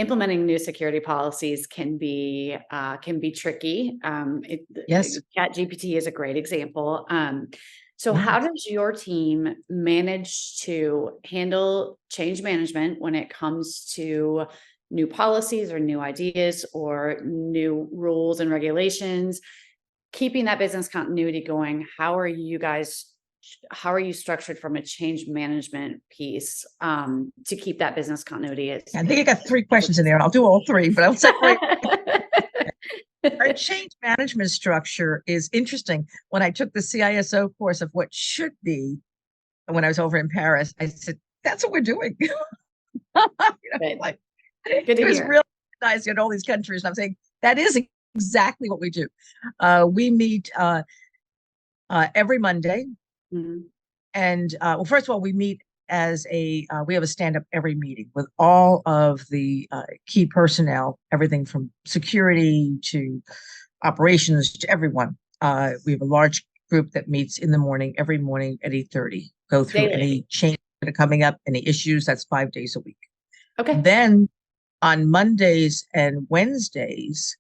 implementing new security policies can be tricky. Yes. ChatGPT is a great example. So Yeah. how does your team manage to handle change management when it comes to new policies or new ideas or new rules and regulations, keeping that business continuity going? How are you structured from a change management piece to keep that business continuity? I think I got 3 questions in there. I'll do all 3, but I'll separate. Our change management structure is interesting. When I took the CISO course of what should be, when I was over in Paris, I said, that's what we're doing. Good. Good to it was hear. really nice in all these countries. And I'm saying, that is exactly what we do. We meet every Monday. Mm-hmm. And well, first of all, we meet as we have a stand-up every meeting with all of the key personnel, everything from security to operations to everyone. We have a large group that meets in the morning, every morning at 8:30, go through Daily. any changes that are coming up, any issues. That's 5 days a week. Okay. Then on Mondays and Wednesdays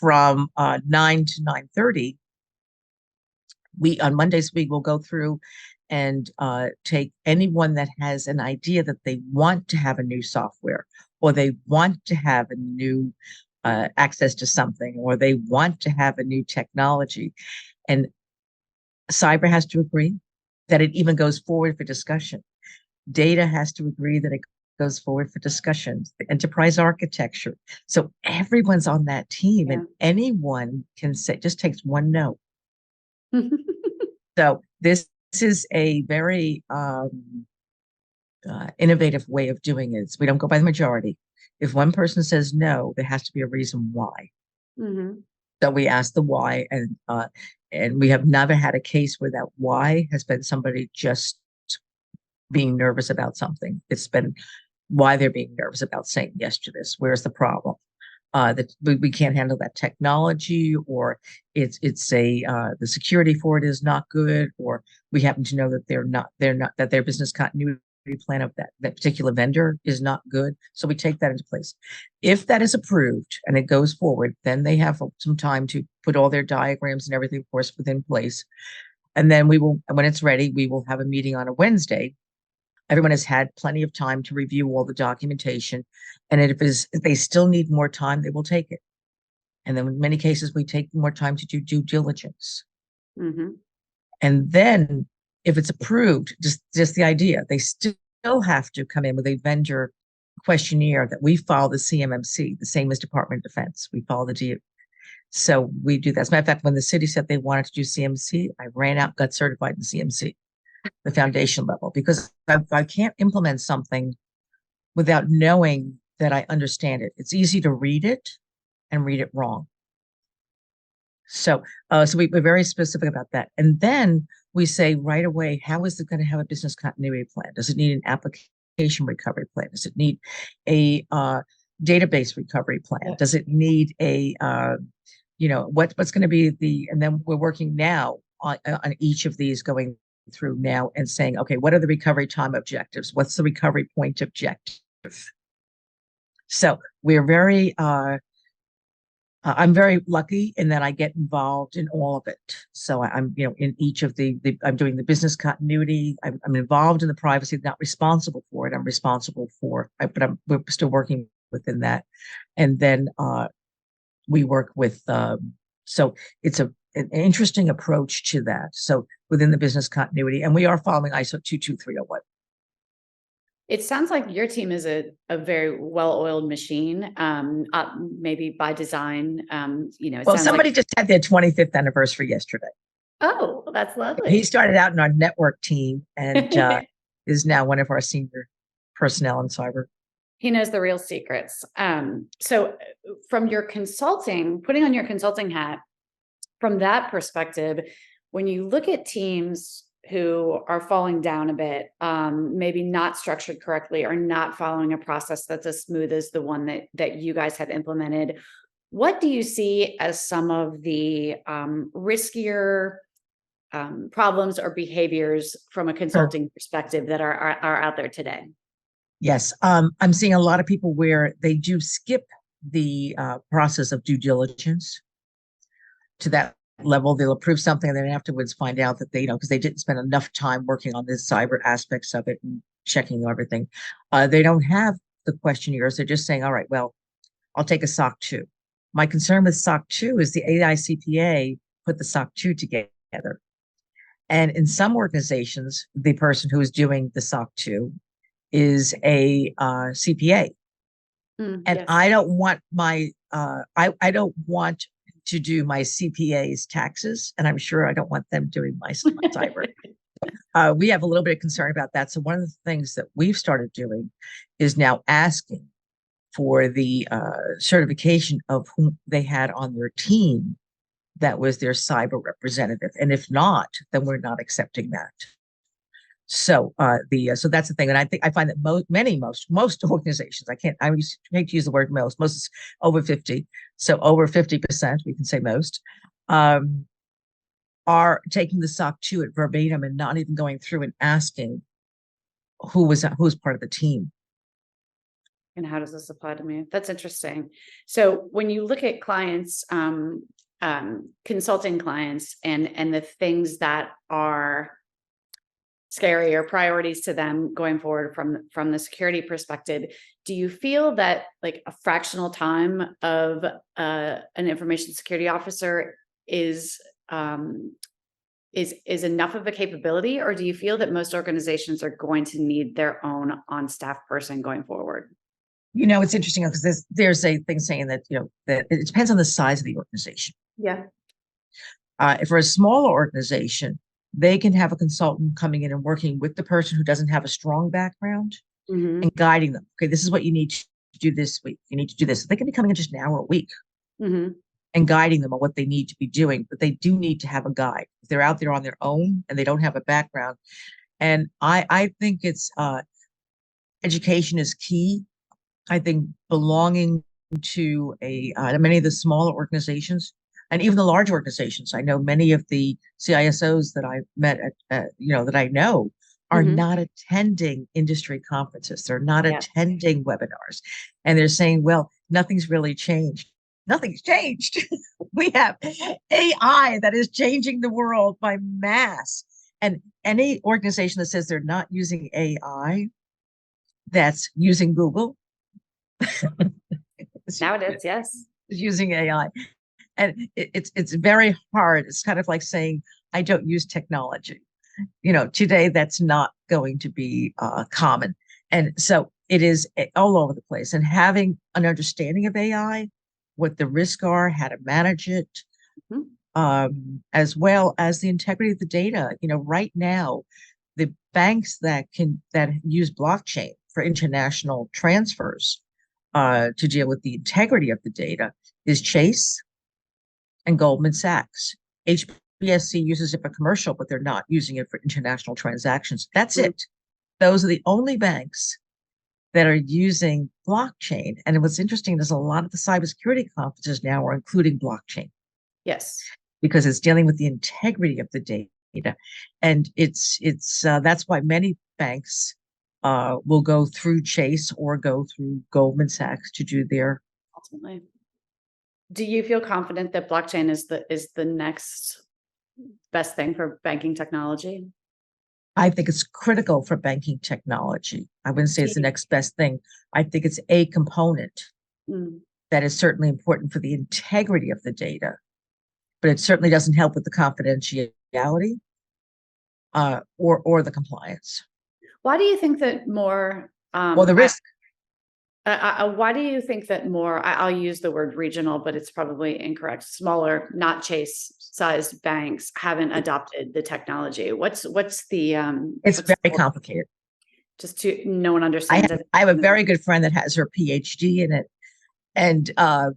from 9 to 9:30, on Mondays we will go through and take anyone that has an idea that they want to have a new software, or they want to have a new access to something, or they want to have a new technology. And cyber has to agree that it even goes forward for discussion. Data has to agree that it goes forward for discussions, the enterprise architecture. So everyone's on that team, and anyone can say, just takes one no. So this is a very innovative way of doing it. We don't go by the majority. If one person says no, there has to be a reason why. Mm-hmm. So we ask the why, and we have never had a case where that why has been somebody just being nervous about something. It's been why they're being nervous about saying yes to this. Where's the problem? That we can't handle that technology, or it's the security for it is not good, or we happen to know that that their business continuity plan of that particular vendor is not good. So we take that into place. If that is approved and it goes forward, then they have some time to put all their diagrams and everything, of course, within place. And then when it's ready, we will have a meeting on a Wednesday. Everyone has had plenty of time to review all the documentation. And if they still need more time, they will take it. And then in many cases, we take more time to do due diligence. Mm-hmm. And then if it's approved, just the idea, they still have to come in with a vendor questionnaire that we follow the CMMC, the same as Department of Defense. We follow the DO. So we do that. As a matter of fact, when the city said they wanted to do CMC, I ran out, got certified in CMC, the foundation level, because I can't implement something without knowing that I understand it. It's easy to read it and read it wrong. So we're very specific about that. And then we say right away, how is it going to have a business continuity plan? Does it need an application recovery plan? Does it need a database recovery plan? Yeah. Does it need a, what's going to be and then we're working now on each of these, going through now and saying, okay, what are the recovery time objectives? What's the recovery point objective? So we're very, I'm very lucky in that I get involved in all of it. So I'm, in each of I'm doing the business continuity. I'm involved in the privacy, not responsible for it. I'm responsible for, but we're still working within that. And then we work with, so it's an interesting approach to that. So within the business continuity, and we are following ISO 22301. It sounds like your team is a very well-oiled machine, maybe by design. Well, somebody just had their 25th anniversary yesterday. Oh, well, that's lovely. He started out in our network team and is now one of our senior personnel in cyber. He knows the real secrets. So from your consulting, putting on your consulting hat, from that perspective, when you look at teams who are falling down a bit, maybe not structured correctly, or not following a process that's as smooth as the one that you guys have implemented, what do you see as some of the riskier problems or behaviors from a consulting perspective that are out there today? Yes. I'm seeing a lot of people where they do skip the process of due diligence to that level. They'll approve something and then afterwards find out that they, because they didn't spend enough time working on the cyber aspects of it and checking everything. They don't have the questionnaires. They're just saying, all right, well, I'll take a SOC 2. My concern with SOC 2 is the AICPA put the SOC 2 together. And in some organizations, the person who is doing the SOC 2 is a CPA. And Yes. I don't want my, I don't want to do my CPA's taxes. And I'm sure I don't want them doing my cyber. We have a little bit of concern about that. So one of the things that we've started doing is now asking for the certification of whom they had on their team that was their cyber representative. And if not, then we're not accepting that. So so that's the thing. And I find that most organizations, I hate to use the word most is over 50. So over 50%, we can say most, are taking the SOC 2 at verbatim and not even going through and asking who was part of the team. And how does this apply to me? That's interesting. So when you look at clients, consulting clients, and the things that are scary or priorities to them going forward from the security perspective, do you feel that like a fractional time of an information security officer is enough of a capability, or do you feel that most organizations are going to need their own on-staff person going forward? It's interesting because there's a thing saying that, that it depends on the size of the organization. Yeah. If for a smaller organization, they can have a consultant coming in and working with the person who doesn't have a strong background and guiding them. Okay, this is what you need to do this week. You need to do this. They can be coming in just an hour a week and guiding them on what they need to be doing, but they do need to have a guide. If they're out there on their own and they don't have a background. And I think it's education is key. I think belonging to many of the smaller organizations and even the large organizations. I know many of the CISOs that I met that I know are not attending industry conferences. They're not attending webinars. And they're saying, well, nothing's really changed. Nothing's changed. We have AI that is changing the world by mass. And any organization that says they're not using AI, that's using Google. Now it is, yes. Using AI. And it's very hard. It's kind of like saying, I don't use technology. Today that's not going to be common. And so it is all over the place. And having an understanding of AI, what the risks are, how to manage it, as well as the integrity of the data. Right now, the banks that use blockchain for international transfers to deal with the integrity of the data is Chase and Goldman Sachs. HBSC uses it for commercial, but they're not using it for international transactions. That's it. Those are the only banks that are using blockchain. And what's interesting is a lot of the cybersecurity conferences now are including blockchain. Yes. Because it's dealing with the integrity of the data. And it's that's why many banks will go through Chase or go through Goldman Sachs to do their. Ultimately. Do you feel confident that blockchain is the next best thing for banking technology? I think it's critical for banking technology. I wouldn't say it's the next best thing. I think it's a component that is certainly important for the integrity of the data, but it certainly doesn't help with the confidentiality or the compliance. Why do you think that more? Well, the risk. Why do you think that more, I'll use the word regional, but it's probably incorrect, smaller, not Chase-sized banks haven't adopted the technology? What's the... It's very complicated. Just no one understands it. I have a very good friend that has her PhD in it. And, I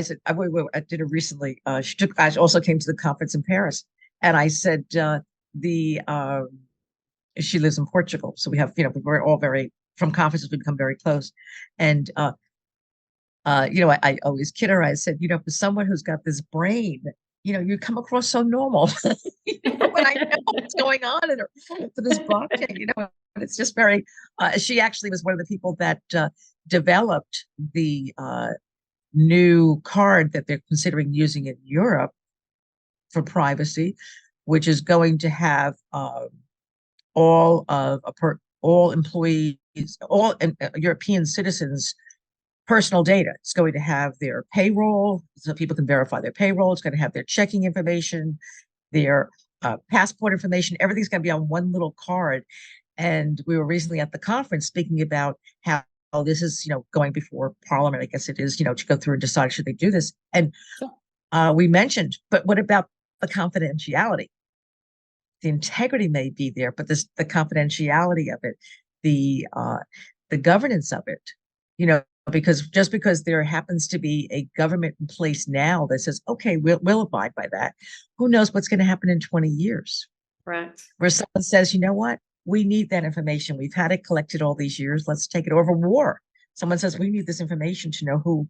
said, I did it recently. She also came to the conference in Paris. And I said, she lives in Portugal. So we have, we're all from conferences, we become very close. And, I always kid her. I said, for someone who's got this brain, you come across so normal, when I know what's going on for this blockchain, it's just very, she actually was one of the people that developed the new card that they're considering using in Europe for privacy, which is going to have all employees, all European citizens' personal data. It's going to have their payroll, so people can verify their payroll. It's going to have their checking information, their passport information. Everything's going to be on one little card. And we were recently at the conference speaking about how this is, going before Parliament. I guess it is, to go through and decide should they do this. And we mentioned, but what about the confidentiality? The integrity may be there, but the confidentiality of it, the governance of it, because just because there happens to be a government in place now that says, okay, we'll abide by that. Who knows what's going to happen in 20 years? Right. Where someone says, you know what? We need that information. We've had it collected all these years. Let's take it over war. Someone says we need this information to know who,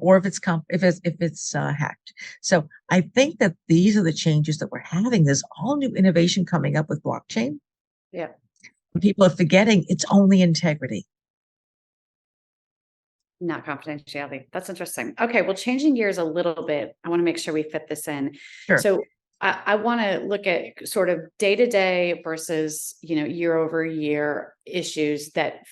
or if it's hacked. So I think that these are the changes that we're having. There's all new innovation coming up with blockchain. Yeah. People are forgetting it's only integrity, not confidentiality. That's interesting. Okay, well, changing gears a little bit, I want to make sure we fit this in. Sure. So I want to look at sort of day-to-day versus, year-over-year issues that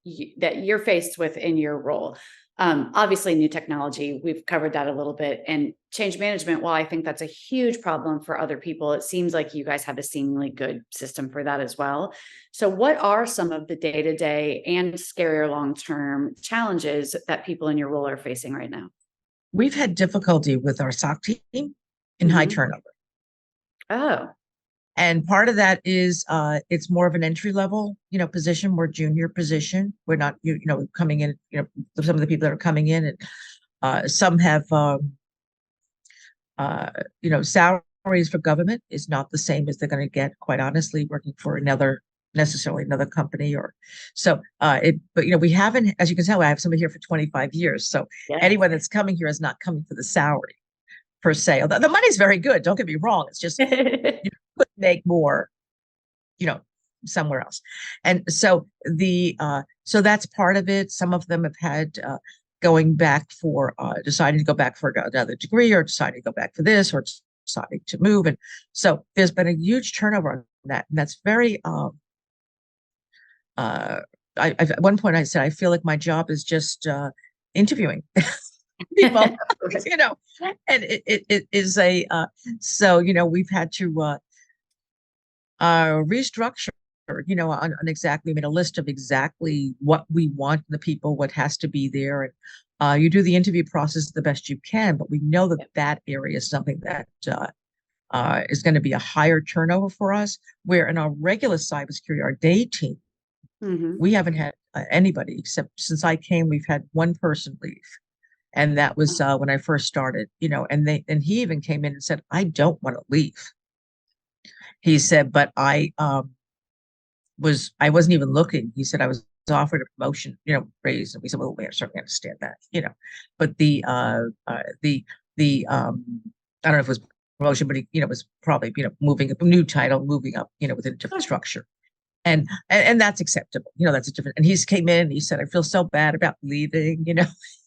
you're faced with in your role. Obviously, new technology, we've covered that a little bit. And change management, while I think that's a huge problem for other people, it seems like you guys have a seemingly good system for that as well. So what are some of the day-to-day and scarier long-term challenges that people in your role are facing right now? We've had difficulty with our SOC team in high turnover. Oh. And part of that is it's more of an entry level, position, more junior position. We're not, coming in, some of the people that are coming in, and some have, salaries for government is not the same as they're going to get, quite honestly, working for necessarily another company or so. But we haven't, as you can tell, I have somebody here for 25 years. So anyone that's coming here is not coming for the salary per se. Although the money's very good, don't get me wrong. It's just you could make more, somewhere else. And so so that's part of it. Some of them have had going back for deciding to go back for another degree, or deciding to go back for this, or deciding to move. And so there's been a huge turnover on that. And that's very at one point I said, I feel like my job is just interviewing people, and it is so, we've had to restructure, on exactly, made a list of exactly what we want the people, what has to be there. And you do the interview process the best you can, but we know that area is something that is going to be a higher turnover for us, where in our regular cybersecurity, our day team, we haven't had anybody, except since I came, we've had one person leave. And that was when I first started, and he even came in and said, I don't want to leave. He said, but I wasn't even looking. He said, I was offered a promotion, raise. And we said, well, we certainly understand that, but I don't know if it was promotion, but he, was probably, moving up, a new title, moving up, within a different structure. And that's acceptable. That's a different, and he came in and he said, I feel so bad about leaving,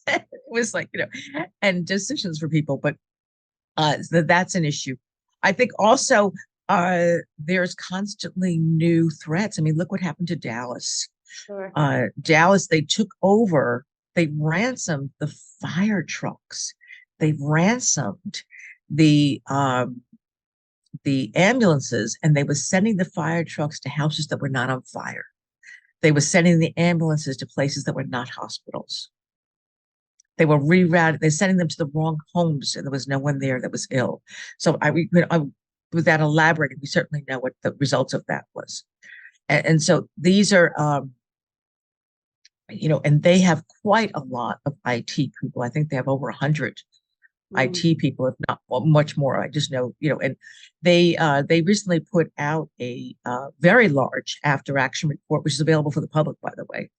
it was like, and decisions for people, but that's an issue. I think also there's constantly new threats. I mean, look what happened to Dallas. Sure. Dallas, they took over, they ransomed the fire trucks. They ransomed the ambulances, and they were sending the fire trucks to houses that were not on fire. They were sending the ambulances to places that were not hospitals. They were rerouted. They're sending them to the wrong homes, and there was no one there that was ill. So with that elaborating, we certainly know what the results of that was. And so these are, and they have quite a lot of IT people. I think they have over 100 IT people, if not much more. I just know, and they recently put out a very large after action report, which is available for the public, by the way.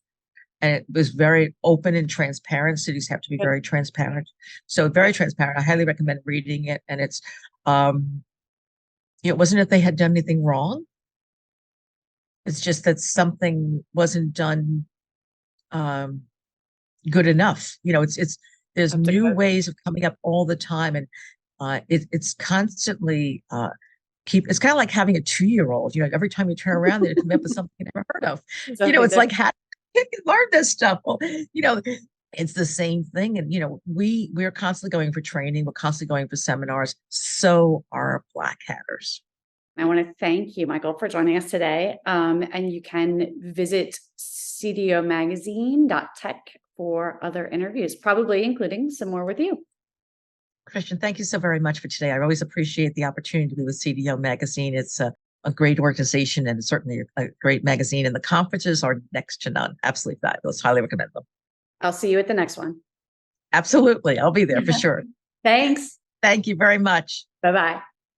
And it was very open and transparent. Cities have to be very transparent. So very transparent. I highly recommend reading it. And it's, it wasn't that they had done anything wrong. It's just that something wasn't done um, good enough. There's Have to new go. ways of coming up all the time, and it's constantly it's kind of like having a 2-year-old. Every time you turn around, they come up with something you never heard of. Something It's like, different. how did you learn this stuff? Well, it's the same thing. And we're constantly going for training, we're constantly going for seminars. So are Black Hatters. I want to thank you, Michael, for joining us today. And you can visit cdomagazine.tech for other interviews, probably including some more with you. Christian, thank you so very much for today. I always appreciate the opportunity to be with CDO Magazine. It's a great organization and certainly a great magazine. And the conferences are next to none. Absolutely fabulous. Highly recommend them. I'll see you at the next one. Absolutely. I'll be there for sure. Thanks. Thank you very much. Bye-bye.